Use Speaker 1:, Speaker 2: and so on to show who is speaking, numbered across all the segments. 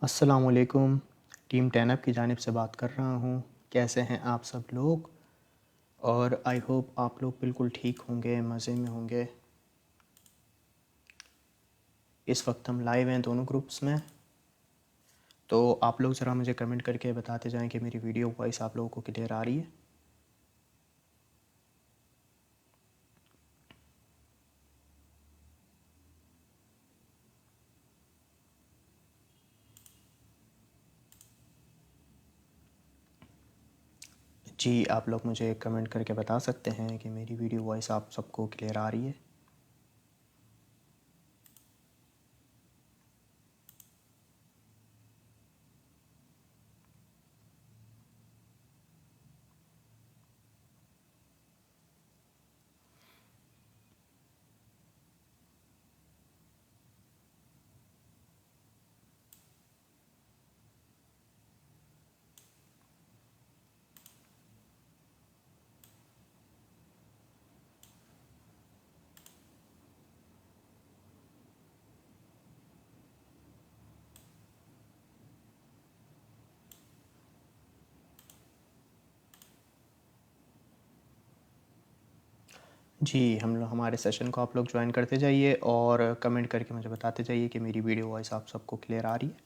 Speaker 1: अस्सलामुअलैकुम। टीम 10 की जानिब से बात कर रहा हूँ। कैसे हैं आप सब लोग? और आई होप आप लोग बिल्कुल ठीक होंगे, मज़े में होंगे। इस वक्त हम लाइव हैं दोनों ग्रुप्स में, तो आप लोग ज़रा मुझे कमेंट करके बताते जाएं कि मेरी वीडियो वॉइस आप लोगों को क्लियर आ रही है। जी, आप लोग मुझे कमेंट करके बता सकते हैं कि मेरी वीडियो वॉइस आप सबको क्लियर आ रही है। जी, हम लोग हमारे सेशन को आप लोग ज्वाइन करते जाइए और कमेंट करके मुझे बताते जाइए कि मेरी वीडियो वॉइस आप सबको क्लियर आ रही है।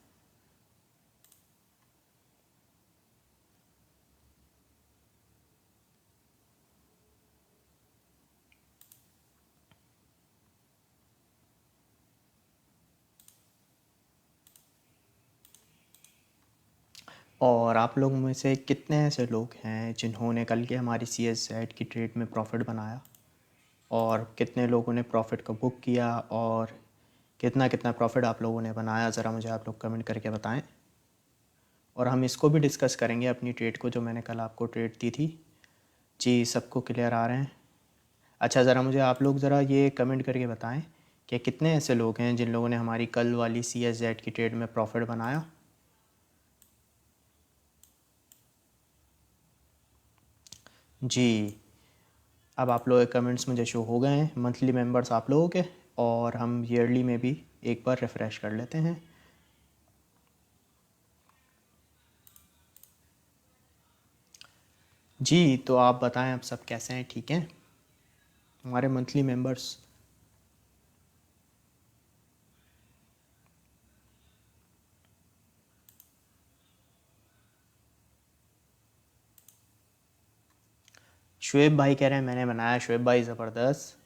Speaker 1: और आप लोगों में से कितने ऐसे लोग हैं जिन्होंने कल के हमारी CSZ की ट्रेड में प्रॉफिट बनाया, और कितने लोगों ने प्रॉफिट को बुक किया, और कितना कितना प्रॉफिट आप लोगों ने बनाया? ज़रा मुझे आप लोग कमेंट करके बताएं। और हम इसको भी डिस्कस करेंगे, अपनी ट्रेड को, जो मैंने कल आपको ट्रेड दी थी। जी, सबको क्लियर आ रहे हैं? अच्छा, ज़रा मुझे आप लोग ज़रा ये कमेंट करके बताएं कि कितने ऐसे लोग हैं जिन लोगों ने हमारी कल वाली CSZ की ट्रेड में प्रॉफिट बनाया। जी, अब आप लोगों के कमेंट्स मुझे शो हो गए हैं, मंथली मेंबर्स आप लोगों के। और हम ईयरली में भी एक बार रिफ़्रेश कर लेते हैं। जी, तो आप बताएं, आप सब कैसे हैं? ठीक हैं हमारे मंथली मेंबर्स? शुएब भाई कह रहे हैं मैंने बनाया। शुएब भाई ज़बरदस्त।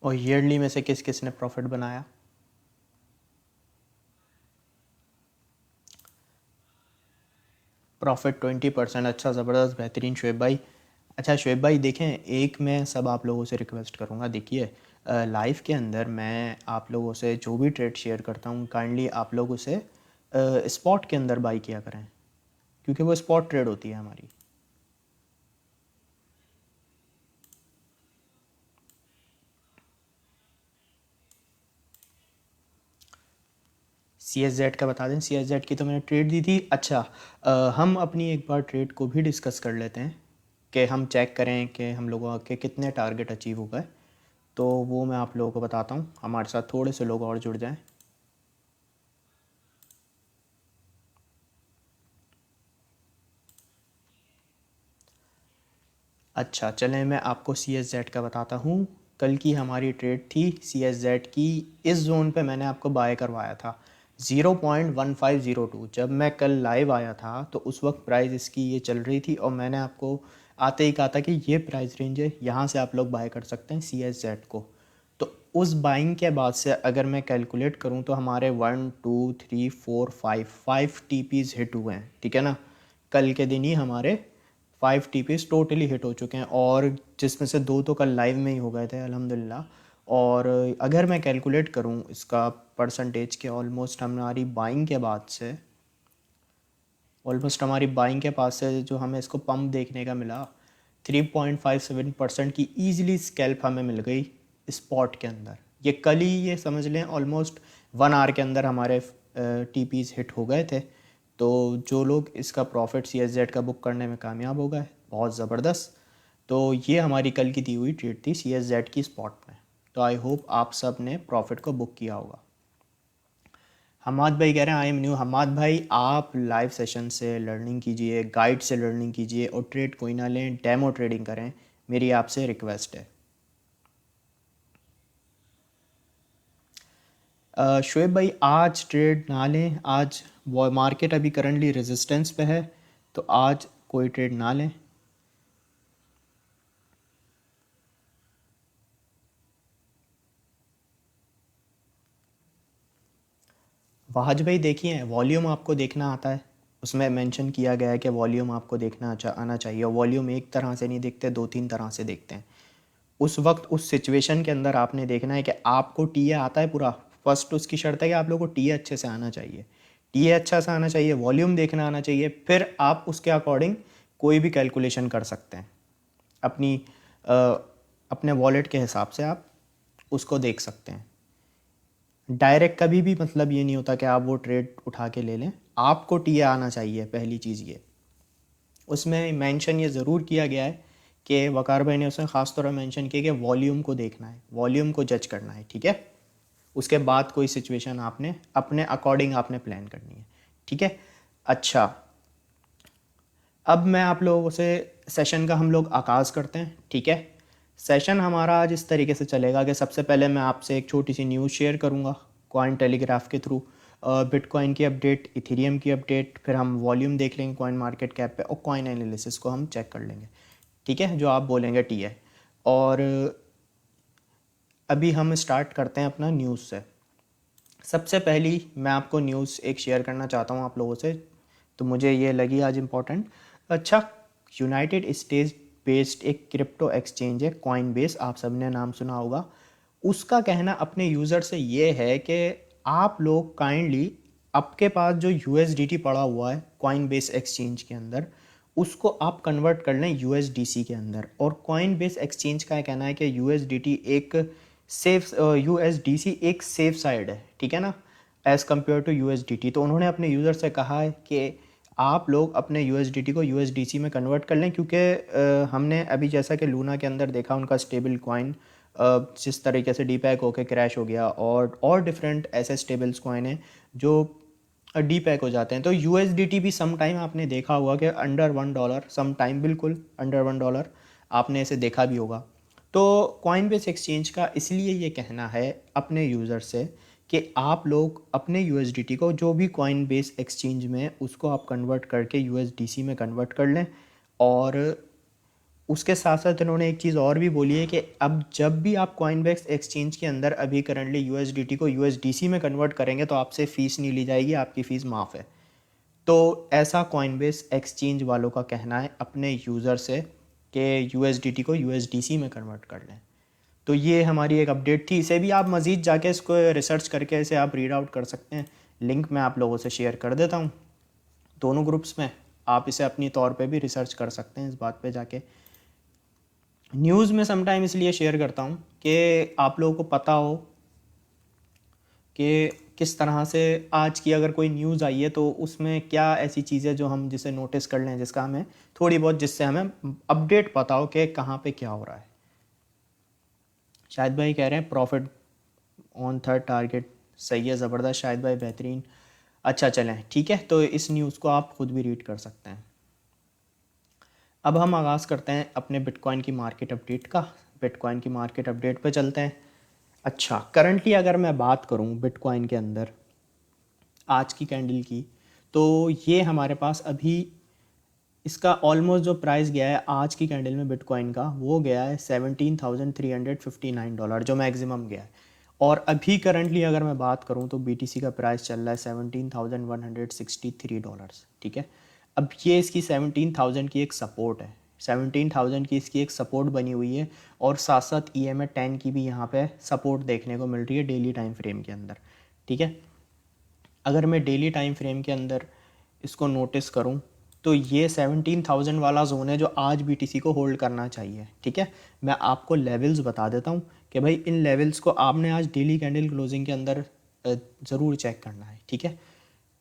Speaker 1: और ईयरली में से किस किस ने प्रॉफिट बनाया? प्रॉफिट 20%। अच्छा, ज़बरदस्त, बेहतरीन शुएब भाई। अच्छा शुएब भाई, देखें, एक मैं सब आप लोगों से रिक्वेस्ट करूँगा। देखिए, लाइव के अंदर मैं आप लोगों से जो भी ट्रेड शेयर करता हूँ, काइंडली आप लोग उसे स्पॉट के अंदर बाई किया करें, क्योंकि वो स्पॉट ट्रेड होती है हमारी। CSZ का बता दें। CSZ की तो मैंने ट्रेड दी थी। अच्छा, हम अपनी एक बार ट्रेड को भी डिस्कस कर लेते हैं कि हम चेक करें कि हम लोगों के कितने टारगेट अचीव हो गए। तो वो मैं आप लोगों को बताता हूँ, हमारे साथ थोड़े से लोग और जुड़ जाएं। अच्छा, चलें, मैं आपको CSZ का बताता हूँ। कल की हमारी ट्रेड थी CSZ की। इस जोन पे मैंने आपको बाय करवाया था 0.1502। जब मैं कल लाइव आया था तो उस वक्त प्राइस इसकी ये चल रही थी, और मैंने आपको आते ही कहा था कि ये प्राइस रेंज है, यहाँ से आप लोग बाय कर सकते हैं CSZ को। तो उस बाइंग के बाद से अगर मैं कैलकुलेट करूँ तो हमारे 1 2 3 4 5 TPs हिट हुए हैं, ठीक है ना। कल के दिन ही हमारे 5 TPs टोटली हिट हो चुके हैं, और जिसमें से 2 तो कल लाइव में ही हो गए थे अल्हम्दुलिल्लाह। और अगर मैं कैलकुलेट करूं इसका परसेंटेज के, ऑलमोस्ट हमारी बाइंग के पास से जो हमें इसको पंप देखने का मिला, 3.57% की ईजिली स्कैल्प हमें मिल गई स्पॉट के अंदर। ये कल ही, ये समझ लें ऑलमोस्ट 1 आवर के अंदर हमारे TPs हिट हो गए थे। तो जो लोग इसका प्रॉफिट CSZ का बुक करने में कामयाब हो गए, बहुत ज़बरदस्त। तो ये हमारी कल की दी हुई ट्रेड थी CSZ की स्पॉट में। तो आई होप आप सब ने प्रॉफिट को बुक किया होगा। हमाद भाई कह रहे हैं आई एम न्यू। हमाद भाई आप लाइव सेशन से लर्निंग कीजिए, गाइड से लर्निंग कीजिए और ट्रेड कोई ना लें, डेमो ट्रेडिंग करें, मेरी आपसे रिक्वेस्ट है। शुएब भाई आज ट्रेड ना लें, आज वो मार्केट अभी करंटली रेजिस्टेंस पे है, तो आज कोई ट्रेड ना लें। वाहज भाई देखिए, वॉल्यूम आपको देखना आता है, उसमें मेंशन किया गया है कि वॉल्यूम आपको देखना आना चाहिए, और वॉल्यूम एक तरह से नहीं देखते, दो तीन तरह से देखते हैं। उस वक्त उस सिचुएशन के अंदर आपने देखना है कि आपको टीए आता है पूरा। फर्स्ट उसकी शर्त है कि आप लोगों को टीए अच्छे से आना चाहिए, टीए अच्छा से आना चाहिए, वॉल्यूम देखना आना चाहिए, फिर आप उसके अकॉर्डिंग कोई भी कैलकुलेशन कर सकते हैं। अपनी अ, अपने वॉलेट के हिसाब से आप उसको देख सकते हैं। डायरेक्ट कभी भी मतलब ये नहीं होता कि आप वो ट्रेड उठा के ले लें, आपको टीए आना चाहिए, पहली चीज़ ये। उसमें मेंशन ये ज़रूर किया गया है कि वकार भाई ने उसमें ख़ास तौर पर मेंशन किया कि वॉल्यूम को देखना है, वॉल्यूम को जज करना है, ठीक है। उसके बाद कोई सिचुएशन आपने अपने अकॉर्डिंग आपने प्लान करनी है, ठीक है। अच्छा, अब मैं आप लोगों से सेशन का हम लोग आगाज़ करते हैं, ठीक है। सेशन हमारा आज इस तरीके से चलेगा कि सबसे पहले मैं आपसे एक छोटी सी न्यूज़ शेयर करूँगा कॉइन टेलीग्राफ के थ्रू, बिटकॉइन की अपडेट, इथेरियम की अपडेट, फिर हम वॉल्यूम देख लेंगे कॉइन मार्केट कैप पे, और कॉइन एनालिसिस को हम चेक कर लेंगे, ठीक है, जो आप बोलेंगे टी है। और अभी हम स्टार्ट करते हैं अपना न्यूज़ से। सबसे पहली मैं आपको न्यूज़ एक शेयर करना चाहता हूँ आप लोगों से, तो मुझे ये लगी आज इम्पोर्टेंट। अच्छा, यूनाइटेड स्टेट्स बेस्ड एक क्रिप्टो एक्सचेंज है कॉइन बेस, आप सब ने नाम सुना होगा। उसका कहना अपने यूज़र से ये है कि आप लोग काइंडली आपके पास जो USDT पड़ा हुआ है कॉइन बेस एक्सचेंज के अंदर, उसको आप कन्वर्ट कर लें USDC के अंदर। और कॉइन बेस एक्सचेंज का कहना है कि USDT एक सेफ USDC एक सेफ साइड है, ठीक है ना, एज़ कम्पेयर टू USDT। तो उन्होंने अपने यूज़र से कहा है कि आप लोग अपने USDT को USDC में कन्वर्ट कर लें, क्योंकि हमने अभी जैसा कि लूना के अंदर देखा उनका स्टेबल कॉइन जिस तरीके से डीपैक होकर क्रैश हो गया, और डिफरेंट ऐसे स्टेबल्स कॉइन हैं जो डीपैक हो जाते हैं। तो USDT भी सम टाइम आपने देखा होगा कि अंडर $1, सम टाइम बिल्कुल अंडर $1 आपने इसे देखा भी होगा। तो कॉइन बेस एक्सचेंज का इसलिए ये कहना है अपने यूज़र से कि आप लोग अपने USDT को जो भी कॉइन बेस एक्सचेंज में उसको आप कन्वर्ट करके USDC में कन्वर्ट कर लें। और उसके साथ साथ इन्होंने एक चीज़ और भी बोली है कि अब जब भी आप कॉइनबेस एक्सचेंज के अंदर अभी करंटली USDT को USDC में कन्वर्ट करेंगे तो आपसे फ़ीस नहीं ली जाएगी, आपकी फ़ीस माफ़ है। तो ऐसा कॉइनबेस एक्सचेंज वालों का कहना है अपने यूज़र से कि USDT को USDC में कन्वर्ट कर लें। तो ये हमारी एक अपडेट थी, इसे भी आप मज़ीद जाके इसको रिसर्च करके इसे आप रीड आउट कर सकते हैं। लिंक मैं आप लोगों से शेयर कर देता हूँ दोनों ग्रुप्स में, आप इसे अपनी तौर पे भी रिसर्च कर सकते हैं इस बात पे जाके। न्यूज़ में समटाइम इसलिए शेयर करता हूँ कि आप लोगों को पता हो कि किस तरह से आज की अगर कोई न्यूज़ आई है तो उसमें क्या ऐसी चीज़ें जो हम जिसे नोटिस कर लें, जिसका हमें थोड़ी बहुत, जिससे हमें अपडेट पता हो कि कहाँ पे क्या हो रहा है। शाहिद भाई कह रहे हैं प्रॉफिट ऑन थर्ड टारगेट, सही है, ज़बरदस्त शाहिद भाई, बेहतरीन। अच्छा चलें, ठीक है, तो इस न्यूज़ को आप खुद भी रीड कर सकते हैं। अब हम आगाज़ करते हैं अपने बिटकॉइन की मार्केट अपडेट का। बिटकॉइन की मार्केट अपडेट पे चलते हैं। अच्छा, करंटली अगर मैं बात करूं बिटकॉइन के अंदर आज की कैंडल की, तो ये हमारे पास अभी इसका ऑलमोस्ट जो प्राइस गया है आज की कैंडल में बिटकॉइन का, वो गया है $17,359, जो मैक्सिमम गया है। और अभी करंटली अगर मैं बात करूं तो BTC का प्राइस चल रहा है $17,163, ठीक है। अब ये इसकी 17,000 की एक सपोर्ट है, 17,000 की इसकी एक सपोर्ट बनी हुई है, और साथ साथ EMA 10 की भी यहाँ पे सपोर्ट देखने को मिल रही है डेली टाइम फ्रेम के अंदर, ठीक है। अगर मैं डेली टाइम फ्रेम के अंदर इसको नोटिस करूं तो ये 17,000 वाला जोन है जो आज BTC को होल्ड करना चाहिए, ठीक है। मैं आपको लेवल्स बता देता हूं कि भाई इन लेवल्स को आपने आज डेली कैंडल क्लोजिंग के अंदर ज़रूर चेक करना है, ठीक है।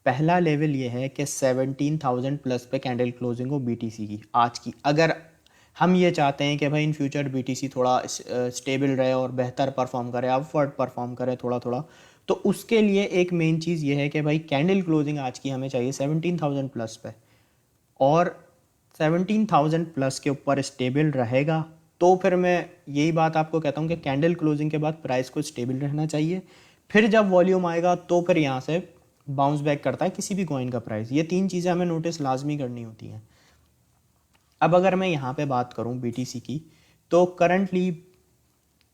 Speaker 1: पहला लेवल ये है कि 17,000 प्लस पे कैंडल क्लोजिंग हो बीटीसी की आज की। अगर हम ये चाहते हैं कि भाई इन फ्यूचर बीटीसी थोड़ा स्टेबल रहे और बेहतर परफॉर्म करे, अपवर्ड परफॉर्म करे थोड़ा थोड़ा, तो उसके लिए एक मेन चीज़ ये है कि भाई कैंडल क्लोजिंग आज की हमें चाहिए 17,000 प्लस पे। और 17,000 प्लस के ऊपर स्टेबल रहेगा तो फिर मैं यही बात आपको कहता हूँ कि कैंडल क्लोजिंग के बाद प्राइस को स्टेबल रहना चाहिए। फिर जब वॉल्यूम आएगा तो फिर यहाँ से बाउंस बैक करता है किसी भी कॉइन का प्राइस। ये तीन चीज़ें हमें नोटिस लाजमी करनी होती हैं। अब अगर मैं यहाँ पे बात करूँ बीटीसी की, तो करंटली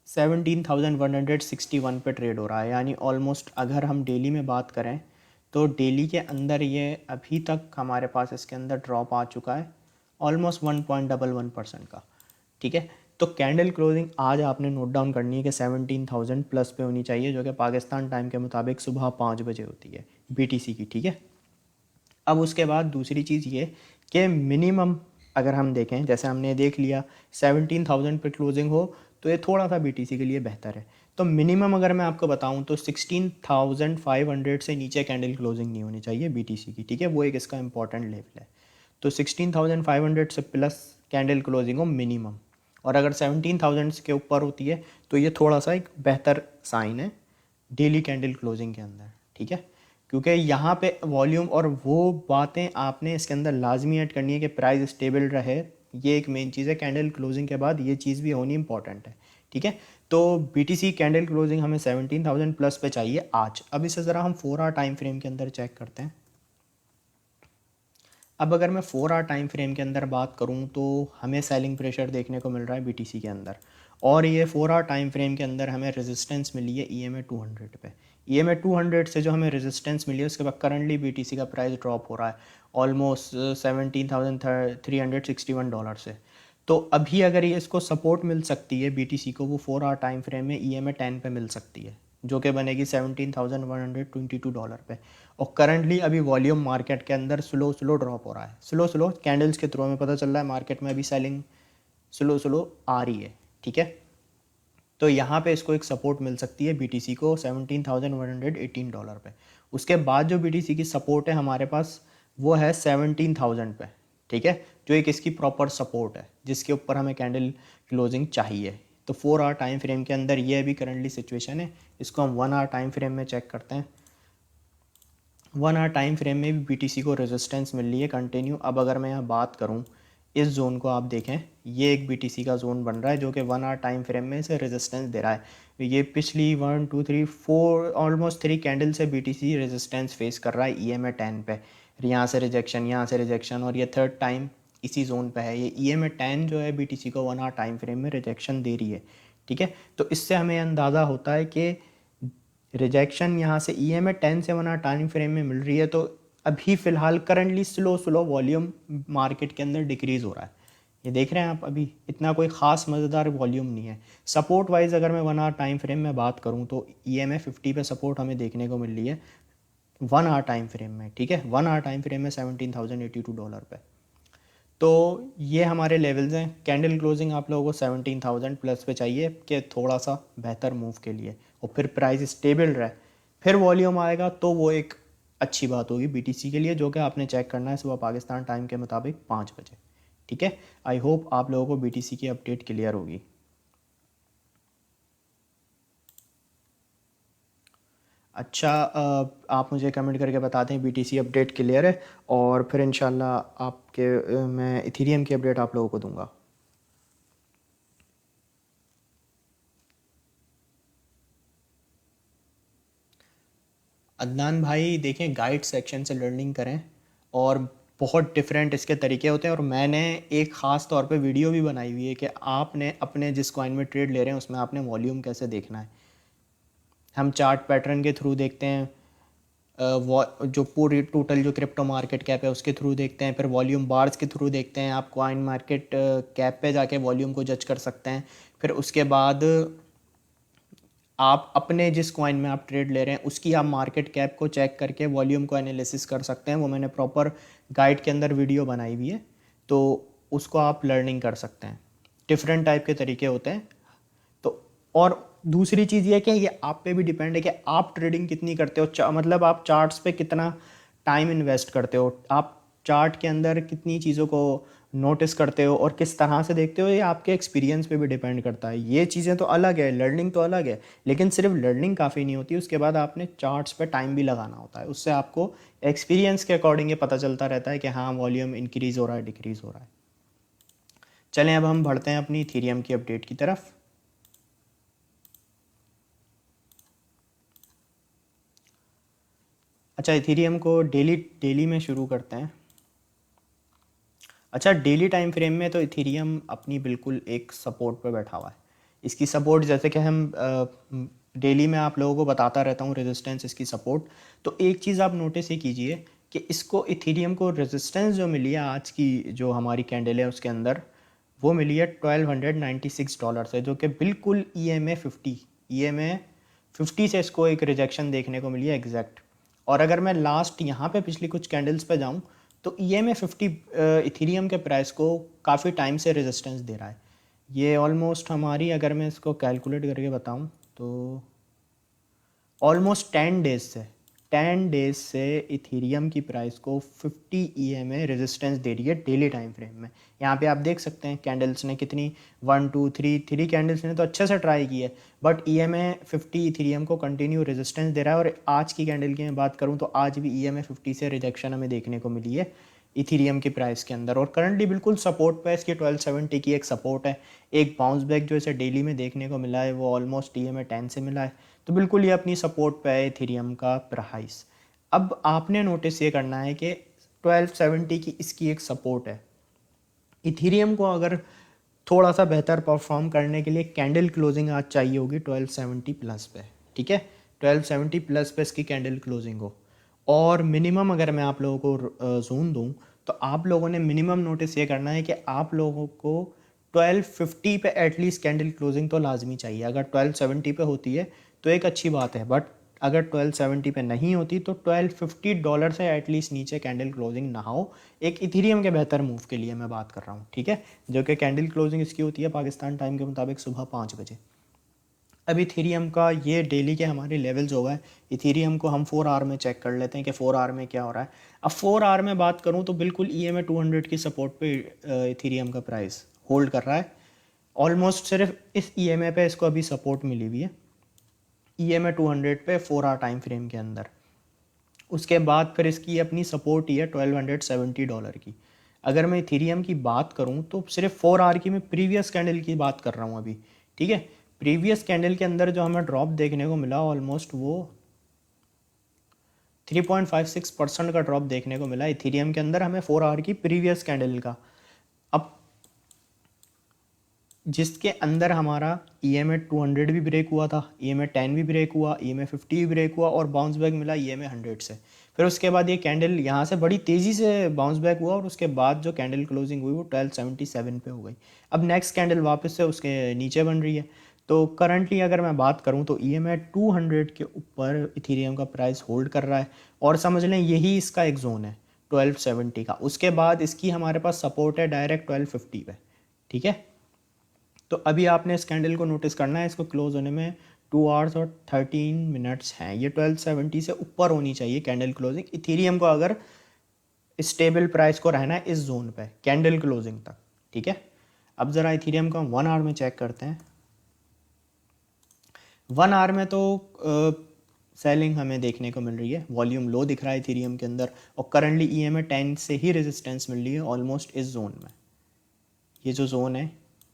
Speaker 1: 17,161 पे ट्रेड हो रहा है, यानी ऑलमोस्ट अगर हम डेली में बात करें तो डेली के अंदर ये अभी तक हमारे पास इसके अंदर ड्रॉप आ चुका है ऑलमोस्ट 1.11% का। ठीक है, तो कैंडल क्लोजिंग आज आपने नोट डाउन करनी है कि 17,000 प्लस पे होनी चाहिए, जो कि पाकिस्तान टाइम के मुताबिक सुबह 5 बजे होती है बीटीसी की। ठीक है, अब उसके बाद दूसरी चीज़ ये कि मिनिमम अगर हम देखें, जैसे हमने देख लिया 17,000 पे क्लोजिंग हो तो ये थोड़ा सा बीटीसी के लिए बेहतर है। तो मिनिमम अगर मैं आपको बताऊं तो 16,500 से नीचे कैंडल क्लोजिंग नहीं होनी चाहिए बीटीसी की। ठीक है, वो एक इसका इंपॉर्टेंट लेवल है। तो 16,500 से प्लस कैंडल क्लोजिंग हो मिनिमम, और अगर 17,000 के ऊपर होती है तो ये थोड़ा सा एक बेहतर साइन है डेली कैंडल क्लोजिंग के अंदर। ठीक है, क्योंकि यहाँ पे वॉल्यूम और वो बातें आपने इसके अंदर लाजमी ऐड करनी है कि प्राइस स्टेबल रहे। ये एक मेन चीज़ है, कैंडल क्लोजिंग के बाद ये चीज़ भी होनी इंपॉर्टेंट है। ठीक है, तो बीटीसी कैंडल क्लोजिंग हमें 17,000 प्लस पे चाहिए आज। अब इसे ज़रा हम 4 आवर टाइम फ्रेम के अंदर चेक करते हैं। अब अगर मैं 4 आवर टाइम फ्रेम के अंदर बात करूं तो हमें सेलिंग प्रेशर देखने को मिल रहा है बीटीसी के अंदर, और ये 4 आवर टाइम फ्रेम के अंदर हमें रेजिस्टेंस मिली है ईएमए 200 पे। ईएमए 200 से जो हमें रेजिस्टेंस मिली है उसके बाद करंटली बीटीसी का प्राइस ड्रॉप हो रहा है ऑलमोस्ट $17,361 से। तो अभी अगर ये इसको सपोर्ट मिल सकती है बीटीसी को, वो 4 आवर टाइम फ्रेम में ईएमए 10 पे मिल सकती है, जो कि बनेगी $17,122 पे। और करंटली अभी वॉल्यूम मार्केट के अंदर स्लो स्लो ड्रॉप हो रहा है, स्लो स्लो कैंडल्स के थ्रू हमें पता चल रहा है मार्केट में अभी सेलिंग स्लो स्लो आ रही है। ठीक है, तो यहाँ पे इसको एक सपोर्ट मिल सकती है बीटीसी को $17,118 पे। उसके बाद जो बीटीसी की सपोर्ट है हमारे पास वो है 17,000 पे। ठीक है, जो एक इसकी प्रॉपर सपोर्ट है जिसके ऊपर हमें कैंडल क्लोजिंग चाहिए। तो 4 आवर टाइम फ्रेम के अंदर ये अभी करंटली सिचुएशन है। इसको हम 1 आवर टाइम फ्रेम में चेक करते हैं। 1 आवर टाइम फ्रेम में भी बीटीसी को रेजिस्टेंस मिल रही है कंटिन्यू। अब अगर मैं यहाँ बात करूँ, इस जोन को आप देखें, ये एक बीटीसी का जोन बन रहा है जो कि 1 आवर टाइम फ्रेम में इसे रेजिस्टेंस दे रहा है। ये पिछली 1 2 3 4 ऑलमोस्ट 3 कैंडल से बीटीसी रेजिस्टेंस फेस कर रहा है ईएमए 10 पे। यहाँ से रिजेक्शन, यहाँ से रिजेक्शन, और ये थर्ड टाइम इसी जोन पे है। ये ईएमए 10 जो है बीटीसी को 1 आवर टाइम फ्रेम में रिजेक्शन दे रही है। ठीक है, तो इससे हमें अंदाज़ा होता है कि रिजेक्शन यहाँ से ईएमए 10 से 1 आवर टाइम फ्रेम में मिल रही है। तो अभी फ़िलहाल currently slow slow volume market के अंदर डिक्रीज़ हो रहा है। ये देख रहे हैं आप, अभी इतना कोई ख़ास मज़ेदार वॉल्यूम नहीं है। सपोर्ट वाइज अगर मैं 1 आवर टाइम फ्रेम में बात करूँ तो ईएमए 50 पे सपोर्ट हमें देखने को मिल रही है 1 आवर टाइम फ्रेम में। ठीक है, 1 आवर टाइम फ्रेम में $17,082 पे। तो ये हमारे लेवल्स हैं। कैंडल क्लोजिंग आप लोगों को 17,000 प्लस पे चाहिए कि थोड़ा सा बेहतर मूव के लिए, और फिर प्राइस स्टेबल रहे, फिर वॉल्यूम आएगा तो वो एक अच्छी बात होगी बीटीसी के लिए, जो कि आपने चेक करना है सुबह पाकिस्तान टाइम के मुताबिक 5 बजे। ठीक है, आई होप आप लोगों को बीटीसी की अपडेट क्लियर होगी। अच्छा, आप मुझे कमेंट करके बता दें बीटीसी अपडेट क्लियर है, और फिर इंशाल्लाह आपके मैं इथीरियम की अपडेट आप लोगों को दूंगा। अदनान भाई देखें, गाइड सेक्शन से लर्निंग करें, और बहुत डिफरेंट इसके तरीके होते हैं। और मैंने एक ख़ास तौर पे वीडियो भी बनाई हुई है कि आपने अपने जिस कॉइन में ट्रेड ले रहे हैं उसमें आपने वॉल्यूम कैसे देखना है। हम चार्ट पैटर्न के थ्रू देखते हैं, जो पूरी टोटल जो क्रिप्टो मार्केट कैप है उसके थ्रू देखते हैं, फिर वॉल्यूम बार्स के थ्रू देखते हैं। आप कॉइन मार्केट कैप पे जाके वॉल्यूम को जज कर सकते हैं। फिर उसके बाद आप अपने जिस कॉइन में आप ट्रेड ले रहे हैं उसकी आप मार्केट कैप को चेक करके वॉल्यूम को एनालिसिस कर सकते हैं। वो मैंने प्रॉपर गाइड के अंदर वीडियो बनाई हुई है, तो उसको आप लर्निंग कर सकते हैं। डिफरेंट टाइप के तरीके होते हैं। तो और दूसरी चीज़ ये है कि ये आप पे भी डिपेंड है कि आप ट्रेडिंग कितनी करते हो। मतलब आप चार्ट्स पे कितना टाइम इन्वेस्ट करते हो, आप चार्ट के अंदर कितनी चीज़ों को नोटिस करते हो और किस तरह से देखते हो, ये आपके एक्सपीरियंस पे भी डिपेंड करता है। ये चीज़ें तो अलग है, लर्निंग तो अलग है, लेकिन सिर्फ लर्निंग काफ़ी नहीं होती, उसके बाद आपने चार्ट्स पे टाइम भी लगाना होता है। उससे आपको एक्सपीरियंस के अकॉर्डिंग ये पता चलता रहता है कि हाँ वॉल्यूम इंक्रीज़ हो रहा है, डिक्रीज़ हो रहा है। चलें अब हम बढ़ते हैं अपनी इथेरियम की अपडेट की तरफ। अच्छा, इथेरियम को डेली डेली में शुरू करते हैं। अच्छा, डेली टाइम फ्रेम में तो इथेरियम अपनी बिल्कुल एक सपोर्ट पे बैठा हुआ है। इसकी सपोर्ट जैसे कि हम डेली में आप लोगों को बताता रहता हूँ, रेजिस्टेंस इसकी सपोर्ट। तो एक चीज़ आप नोटिस ये कीजिए कि इसको इथेरियम को रेजिस्टेंस जो मिली है आज की जो हमारी कैंडल है उसके अंदर, वो मिली है $1296 से, जो कि बिल्कुल EMA 50 से इसको एक रिजेक्शन देखने को मिली है एग्जैक्ट। और अगर मैं लास्ट यहाँ पे पिछली कुछ कैंडल्स पे जाऊँ तो EMA 50 इथेरियम के प्राइस को काफ़ी टाइम से रेजिस्टेंस दे रहा है। ये ऑलमोस्ट हमारी, अगर मैं इसको कैलकुलेट करके बताऊँ तो ऑलमोस्ट 10 डेज से इथेरियम की प्राइस को 50 EMA रेजिस्टेंस दे रही है डेली टाइम फ्रेम में। यहाँ पे आप देख सकते हैं कैंडल्स ने कितनी 1 2 3 कैंडल्स ने तो अच्छे से ट्राई की है, बट EMA 50 इथेरियम को कंटिन्यू रेजिस्टेंस दे रहा है। और आज की कैंडल की मैं बात करूँ तो आज भी EMA 50 से रिजेक्शन हमें देखने को मिली है इथेरियम की प्राइस के अंदर, और करंटली बिल्कुल सपोर्ट पे इसकी 1270 की एक सपोर्ट है। एक बाउंस बैक जो इसे डेली में देखने को मिला है वो ऑलमोस्ट EMA 10 से मिला है। तो बिल्कुल ये अपनी सपोर्ट पे है इथेरियम का प्राइस। अब आपने नोटिस ये करना है कि 1270 की इसकी एक सपोर्ट है। इथेरियम को अगर थोड़ा सा बेहतर परफॉर्म करने के लिए कैंडल क्लोजिंग आज चाहिए होगी 1270 प्लस पे, ठीक है। 1270 प्लस पे इसकी कैंडल क्लोजिंग हो, और मिनिमम अगर मैं आप लोगों को जोन दूं तो आप लोगों ने मिनिमम नोटिस ये करना है कि आप लोगों को 1250 पे एटलीस्ट कैंडल क्लोजिंग तो लाजमी चाहिए। अगर 1270 पे होती है तो एक अच्छी बात है, बट अगर 1270 पे नहीं होती तो $1250 से एटलीस्ट नीचे कैंडल क्लोजिंग ना हो। एक इथेरियम के बेहतर मूव के लिए मैं बात कर रहा हूँ, ठीक है, जो कि कैंडल क्लोजिंग इसकी होती है पाकिस्तान टाइम के मुताबिक सुबह 5 बजे। अब इथेरियम का ये डेली के हमारे लेवल्स हो गए। इथेरियम को हम 4 आवर में चेक कर लेते हैं कि 4 आवर में क्या हो रहा है। अब 4 आवर में बात करूँ तो बिल्कुल EMA 200 की सपोर्ट पे इथेरियम का प्राइस होल्ड कर रहा है। ऑलमोस्ट सिर्फ इस EMA पे इसको अभी सपोर्ट मिली हुई है, EMA 200 पे 4 आवर टाइम फ्रेम के अंदर। उसके बाद फिर इसकी अपनी सपोर्ट ही है $1270 की। अगर मैं इथेरियम की बात करूं तो सिर्फ 4 आवर की मैं प्रीवियस कैंडल की बात कर रहा हूं अभी, ठीक है। प्रीवियस कैंडल के अंदर जो हमें ड्रॉप देखने को मिला ऑलमोस्ट वो 3.56% का ड्रॉप देखने को मिला इथेरियम के अंदर हमें 4 आवर की प्रीवियस कैंडल का। अब जिसके अंदर हमारा EMA 200 भी ब्रेक हुआ था, EMA 10 भी ब्रेक हुआ, EMA 50 भी ब्रेक हुआ और बाउंस बैक मिला EMA 100 से। फिर उसके बाद ये कैंडल यहाँ से बड़ी तेज़ी से बाउंस बैक हुआ और उसके बाद जो कैंडल क्लोजिंग हुई वो 1277 पे हो गई। अब नेक्स्ट कैंडल वापस से उसके नीचे बन रही है। तो करंटली अगर मैं बात करूँ तो EMA 200 के ऊपर इथेरियम का प्राइस होल्ड कर रहा है, और समझ लें यही इसका एक जोन है 1270 का। उसके बाद इसकी हमारे पास सपोर्ट है डायरेक्ट 1250 पे, ठीक है। तो अभी आपने इस कैंडल को नोटिस करना है, इसको क्लोज होने में 2 आवर्स और 13 मिनट्स हैं। ये 1270 से ऊपर होनी चाहिए कैंडल क्लोजिंग इथेरियम को, अगर स्टेबल प्राइस को रहना है इस जोन पे कैंडल क्लोजिंग तक, ठीक है। अब ज़रा इथेरियम को हम 1 आवर में चेक करते हैं। 1 आवर में तो सेलिंग हमें देखने को मिल रही है, वॉल्यूम लो दिख रहा है इथेरियम के अंदर, और करंटली EMA 10 से ही रेजिस्टेंस मिल रही है ऑलमोस्ट इस जोन में। ये जो जोन है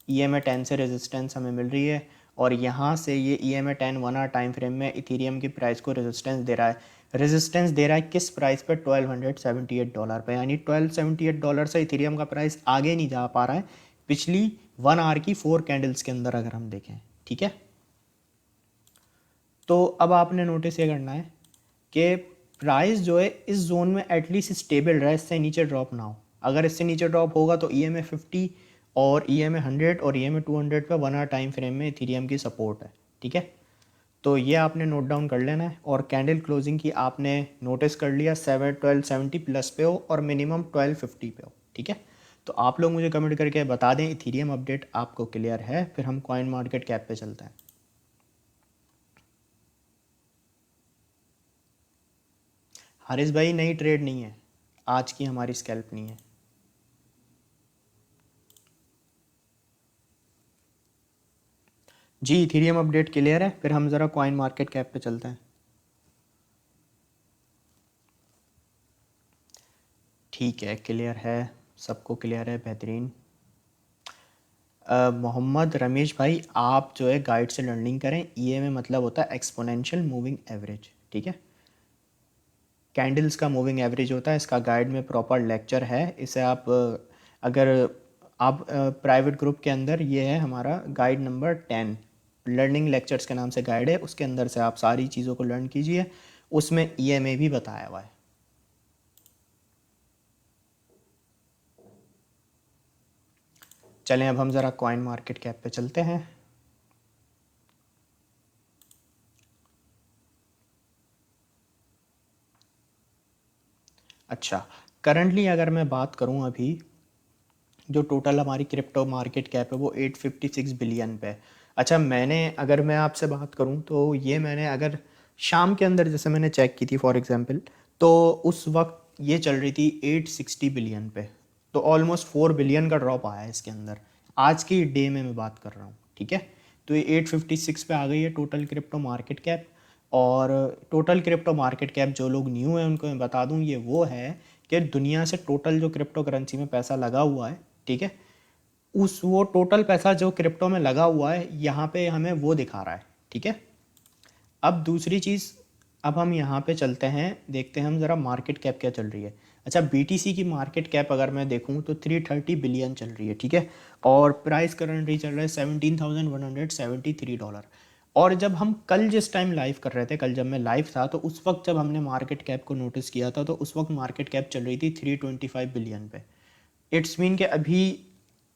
Speaker 1: EMA 10 से रेजिस्टेंस हमें मिल रही है, और यहाँ से ये EMA 10 1 आवर टाइम फ्रेम में इथेरियम की प्राइस को रेजिस्टेंस दे रहा है। रेजिस्टेंस दे रहा है किस प्राइस पे? $1278 पे, यानी $1278 से इथेरियम का प्राइस आगे नहीं जा पा रहा है पिछली 1 आवर की 4 कैंडल्स के अंदर अगर हम देखें, ठीक है। तो अब आपने नोटिस ये करना है कि प्राइस जो है इस जोन में एटलीस्ट स्टेबल रहे, इससे नीचे ड्रॉप ना हो। अगर इससे नीचे ड्रॉप होगा तो EMA 50 और EMA 100 और EMA 200 पे 1 आवर टाइम फ्रेम में इथेरियम की सपोर्ट है, ठीक है। तो ये आपने नोट डाउन कर लेना है, और कैंडल क्लोजिंग की आपने नोटिस कर लिया 1270 प्लस पे हो और मिनिमम 1250 पे हो, ठीक है। तो आप लोग मुझे कमेंट करके बता दें इथेरियम अपडेट आपको क्लियर है, फिर हम कॉइन मार्केट कैप पे चलते हैं। हारिस भाई नई ट्रेड नहीं है, आज की हमारी स्कैल्प नहीं है। जी इथीरियम अपडेट क्लियर है, फिर हम ज़रा कॉइन मार्केट कैप पे चलते हैं। ठीक है, क्लियर है, सबको क्लियर है, बेहतरीन। मोहम्मद रमेश भाई, आप जो है गाइड से लर्निंग करें। ईएमए मतलब होता है एक्सपोनेंशियल मूविंग एवरेज, ठीक है। कैंडल्स का मूविंग एवरेज होता है, इसका गाइड में प्रॉपर लेक्चर है। इसे आप अगर आप प्राइवेट ग्रुप के अंदर, ये है हमारा गाइड नंबर 10, लर्निंग लेक्चर्स के नाम से गाइड है, उसके अंदर से आप सारी चीज़ों को लर्न कीजिए, उसमें ईएमए भी बताया हुआ है। चलें अब हम ज़रा कॉइन मार्केट कैप पे चलते हैं। अच्छा, करंटली अगर मैं बात करूं, अभी जो टोटल हमारी क्रिप्टो मार्केट कैप है वो 856 बिलियन पे है। अच्छा, मैंने अगर मैं आपसे बात करूं तो ये मैंने अगर शाम के अंदर जैसे मैंने चेक की थी फॉर एग्जांपल, तो उस वक्त ये चल रही थी 860 बिलियन पे। तो ऑलमोस्ट 4 बिलियन का ड्रॉप आया है इसके अंदर, आज की डे में मैं बात कर रहा हूँ, ठीक है। तो ये 856 पे आ गई है टोटल क्रिप्टो मार्केट कैप। और टोटल क्रिप्टो मार्केट कैप, जो लोग न्यू हैं उनको मैं बता दूं, ये वो है कि दुनिया से टोटल जो क्रिप्टो करेंसी में पैसा लगा हुआ है, ठीक है, उस वो टोटल पैसा जो क्रिप्टो में लगा हुआ है यहाँ पे हमें वो दिखा रहा है, ठीक है। अब दूसरी चीज़, अब हम यहाँ पे चलते हैं, देखते हैं हम ज़रा मार्केट कैप क्या चल रही है। अच्छा, बीटीसी की मार्केट कैप अगर मैं देखूँ तो 330 बिलियन चल रही है, ठीक है। और प्राइस करंटली चल रहा है $17,173। और जब हम कल जिस टाइम लाइव कर रहे थे, कल जब मैं लाइव था, तो उस वक्त जब हमने मार्केट कैप को नोटिस किया था, तो उस वक्त मार्केट कैप चल रही थी 325 बिलियन पे। इट्स मीन कि अभी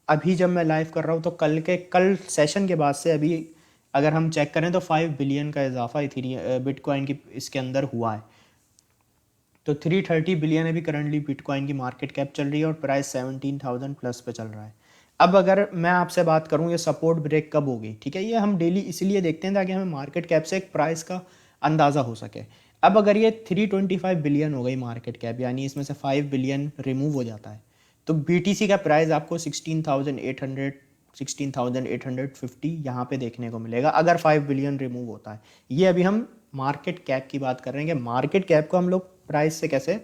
Speaker 1: अभी जब मैं लाइव कर रहा हूँ तो कल सेशन के बाद से अभी अगर हम चेक करें तो 5 बिलियन का इजाफा इथीरियम बिटकॉइन की इसके अंदर हुआ है। तो 330 बिलियन अभी करंटली बिटकॉइन की मार्केट कैप चल रही है और प्राइस 17,000 प्लस पे चल रहा है। अब अगर मैं आपसे बात करूं ये सपोर्ट ब्रेक कब होगी, ठीक है, ये हम डेली इसलिए देखते हैं ताकि हमें मार्केट कैप से एक प्राइस का अंदाज़ा हो सके। अब अगर ये 325 बिलियन हो गई मार्केट कैप, यानी इसमें से 5 बिलियन रिमूव हो जाता है, तो बीटीसी का प्राइस आपको 16,850 यहाँ पे देखने को मिलेगा अगर 5 बिलियन रिमूव होता है। ये अभी हम मार्केट कैप की बात कर रहे हैं कि मार्केट कैप को हम लोग प्राइस से कैसे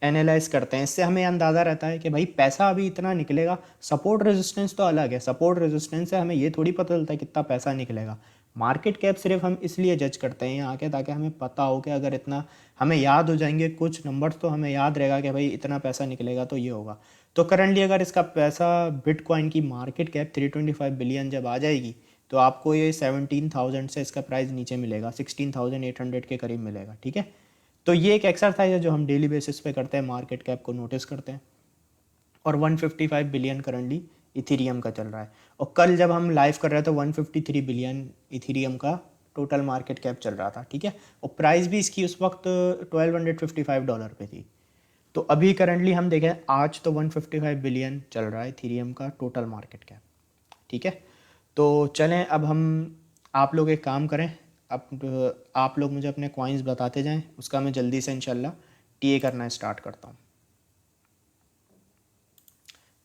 Speaker 1: एनालाइज करते हैं। इससे हमें अंदाज़ा रहता है कि भाई पैसा अभी इतना निकलेगा। सपोर्ट रेजिस्टेंस तो अलग है, सपोर्ट रेजिस्टेंस से हमें ये थोड़ी पता चलता है कितना पैसा निकलेगा। मार्केट कैप सिर्फ हम इसलिए जज करते हैं यहाँ के, ताकि हमें पता हो कि अगर इतना हमें याद हो जाएंगे कुछ नंबर्स, तो हमें याद रहेगा कि भाई इतना पैसा निकलेगा तो ये होगा। तो करंटली अगर इसका पैसा बिटकॉइन की मार्केट कैप 325 बिलियन जब आ जाएगी, तो आपको ये 17,000 से इसका प्राइस नीचे मिलेगा, 16,800 के करीब मिलेगा, ठीक है। तो ये एक एक्सरसाइज है जो हम डेली बेसिस पे करते हैं, मार्केट कैप को नोटिस करते हैं। और 155 बिलियन करंटली इथीरियम का चल रहा है। और कल जब हम लाइव कर रहे थे 153 बिलियन इथीरियम का टोटल मार्केट कैप चल रहा था, ठीक है। और प्राइस भी इसकी उस वक्त $1255 पे थी। तो अभी करंटली हम देखें, आज तो 155 बिलियन चल रहा है इथीरियम का टोटल मार्केट कैप, ठीक है। तो चलें अब हम, आप लोग एक काम करें, अब आप लोग मुझे अपने कॉइन्स बताते जाएं, उसका मैं जल्दी से इंशाल्लाह टीए करना स्टार्ट करता हूँ।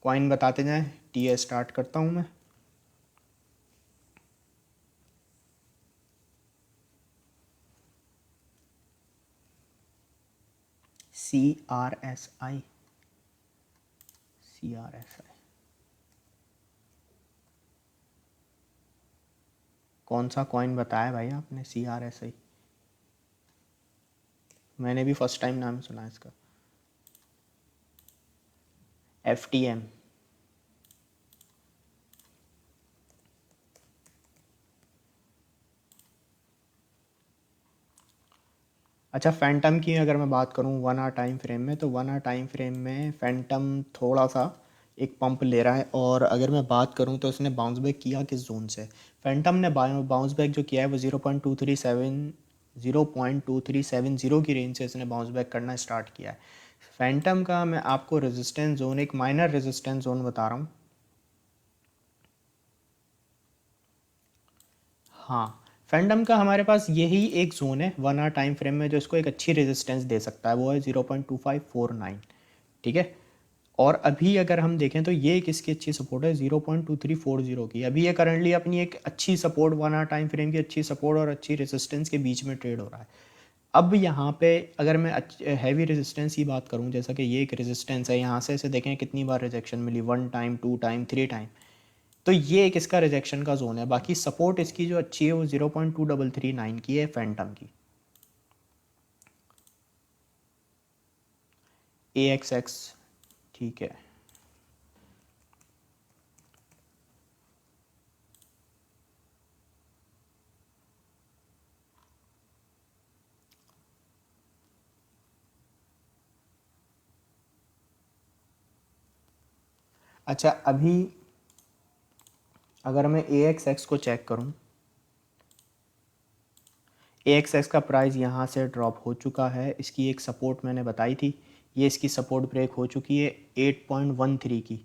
Speaker 1: कॉइन बताते जाएं, टीए स्टार्ट करता हूँ मैं। CRSI, CRSI कौन सा कॉइन बताया भाई आपने? CRSI मैंने भी फर्स्ट टाइम नाम सुना है इसका। FTM, अच्छा फैंटम की अगर मैं बात करूं 1 आवर टाइम फ्रेम में, तो 1 आवर टाइम फ्रेम में फैंटम थोड़ा सा एक पंप ले रहा है। और अगर मैं बात करूं तो इसने बाउंस बैक किया किस जोन से? फैंटम ने बाउंस बैक जो किया है वो 0.237 की रेंज से इसने बाउंस बैक करना स्टार्ट किया है। फैंटम का मैं आपको रेजिस्टेंस जोन, एक माइनर रेजिस्टेंस जोन बता रहा हूँ। हाँ, फैंडम का हमारे पास यही एक जोन है 1 आवर टाइम फ्रेम में जो इसको एक अच्छी रेजिस्टेंस दे सकता है, वो है 0.2549। ठीक है। और अभी अगर हम देखें तो ये किसकी अच्छी सपोर्ट है, 0.2340 की। अभी ये करंटली अपनी एक अच्छी सपोर्ट 1 आवर टाइम फ्रेम की अच्छी सपोर्ट और अच्छी रेजिस्टेंस के बीच में ट्रेड हो रहा है। अब यहाँ पे अगर मैं हैवी रेजिस्टेंस की बात करूँ, जैसा कि ये एक रेजिस्टेंस है, यहाँ से इसे देखें कितनी बार रिजेक्शन मिली, 1 टाइम, 2 टाइम, 3 टाइम। तो ये एक इसका रिजेक्शन का जोन है। बाकी सपोर्ट इसकी जो अच्छी है वो 0.2339 की है फैंटम की। AXX ठीक है। अच्छा, अभी अगर मैं AXX को चेक करूं, AXX का प्राइस यहाँ से ड्रॉप हो चुका है। इसकी एक सपोर्ट मैंने बताई थी, ये इसकी सपोर्ट ब्रेक हो चुकी है 8.13 की।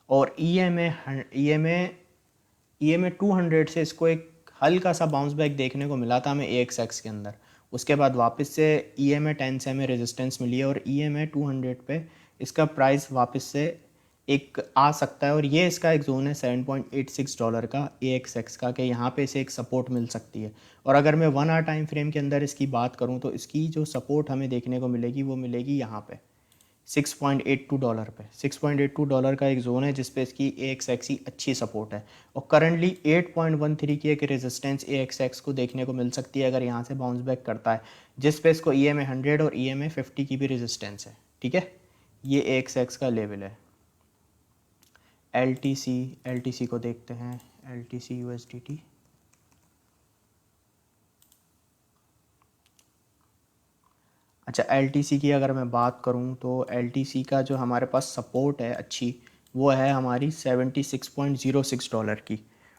Speaker 1: और EMA 200 से इसको एक हल्का सा बाउंस बैक देखने को मिला था हमें AXX के अंदर। उसके बाद वापस से EMA 10 से हमें रेजिस्टेंस मिली है और EMA 200 पे इसका प्राइस वापस से एक आ सकता है। और ये इसका एक जोन है $7.86 का AXX का, कि यहाँ पे इसे एक सपोर्ट मिल सकती है। और अगर मैं 1 आवर टाइम फ्रेम के अंदर इसकी बात करूँ तो इसकी जो सपोर्ट हमें देखने को मिलेगी वो मिलेगी यहाँ पे $6.82 पे। $6.82 का एक जोन है जिसपे इसकी AXX की अच्छी सपोर्ट है। और करंटली 8.13 की एक रेजिस्टेंस AXX को देखने को मिल सकती है अगर यहाँ से बाउंस बैक करता है, जिस पे इसको EMA 100 और EMA 50 की भी रेजिस्टेंस है। ठीक है, ये AXX का लेवल है। LTC को देखते हैं, LTC USDT। अच्छा, LTC की अगर मैं बात करूं तो LTC का जो हमारे पास सपोर्ट है अच्छी, वो है हमारी $76.06 की।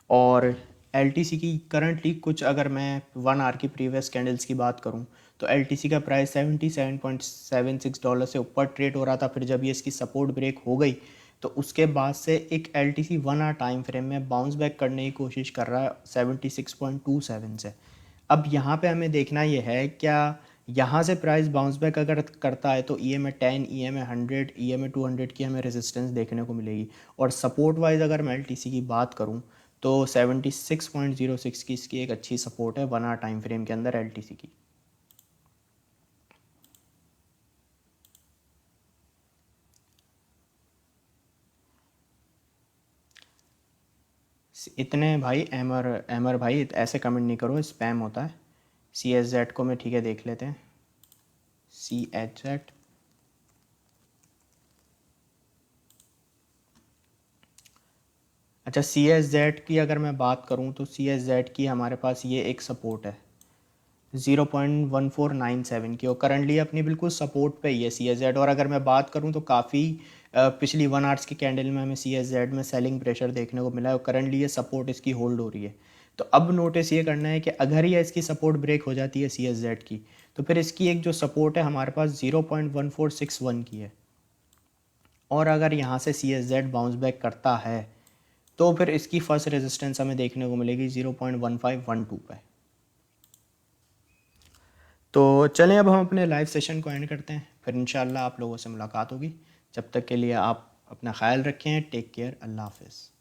Speaker 1: और LTC की करंटली कुछ, अगर मैं 1 आवर की प्रीवियस कैंडल्स की बात करूं तो LTC का प्राइस $77.76 से ऊपर ट्रेड हो रहा था। फिर जब ये इसकी सपोर्ट ब्रेक हो गई तो उसके बाद से एक LTC 1 आवर टाइम फ्रेम में बाउंस बैक करने की कोशिश कर रहा है 76.27 से। अब यहाँ पे हमें देखना ये है, क्या यहाँ से प्राइस बाउंस बैक अगर करता है तो EMA 10, EMA 100, EMA 200 की हमें रेजिस्टेंस देखने को मिलेगी। और सपोर्ट वाइज अगर मैं LTC की बात करूँ तो 76.06 की इसकी एक अच्छी सपोर्ट है 1 आवर टाइम फ्रेम के अंदर LTC की। इतने भाई एमर एमर भाई ऐसे कमेंट नहीं करो, स्पैम होता है। CSZ को मैं ठीक है देख लेते हैं, CHZ। अच्छा, CSZ की अगर मैं बात करूं तो CSZ की हमारे पास ये एक सपोर्ट है 0.1497 की, और करंटली अपनी बिल्कुल सपोर्ट पे ही है CSZ। और अगर मैं बात करूं तो काफ़ी पिछली 1 आवर्स की कैंडल में हमें CSZ में सेलिंग प्रेशर देखने को मिला है और करंटली ये सपोर्ट इसकी होल्ड हो रही है। तो अब नोटिस ये करना है कि अगर ये इसकी सपोर्ट ब्रेक हो जाती है CSZ की, तो फिर इसकी एक जो सपोर्ट है हमारे पास 0.1461 की है। और अगर यहाँ से CSZ बाउंस बैक करता है तो फिर इसकी फर्स्ट रेजिस्टेंस हमें देखने को मिलेगी 0.1512 पे। तो चलें अब हम अपने लाइव सेशन को एंड करते हैं, फिर इंशाल्लाह आप लोगों से मुलाकात होगी। जब तक के लिए आप अपना ख्याल रखें, टेक केयर, अल्लाह हाफ़िज़।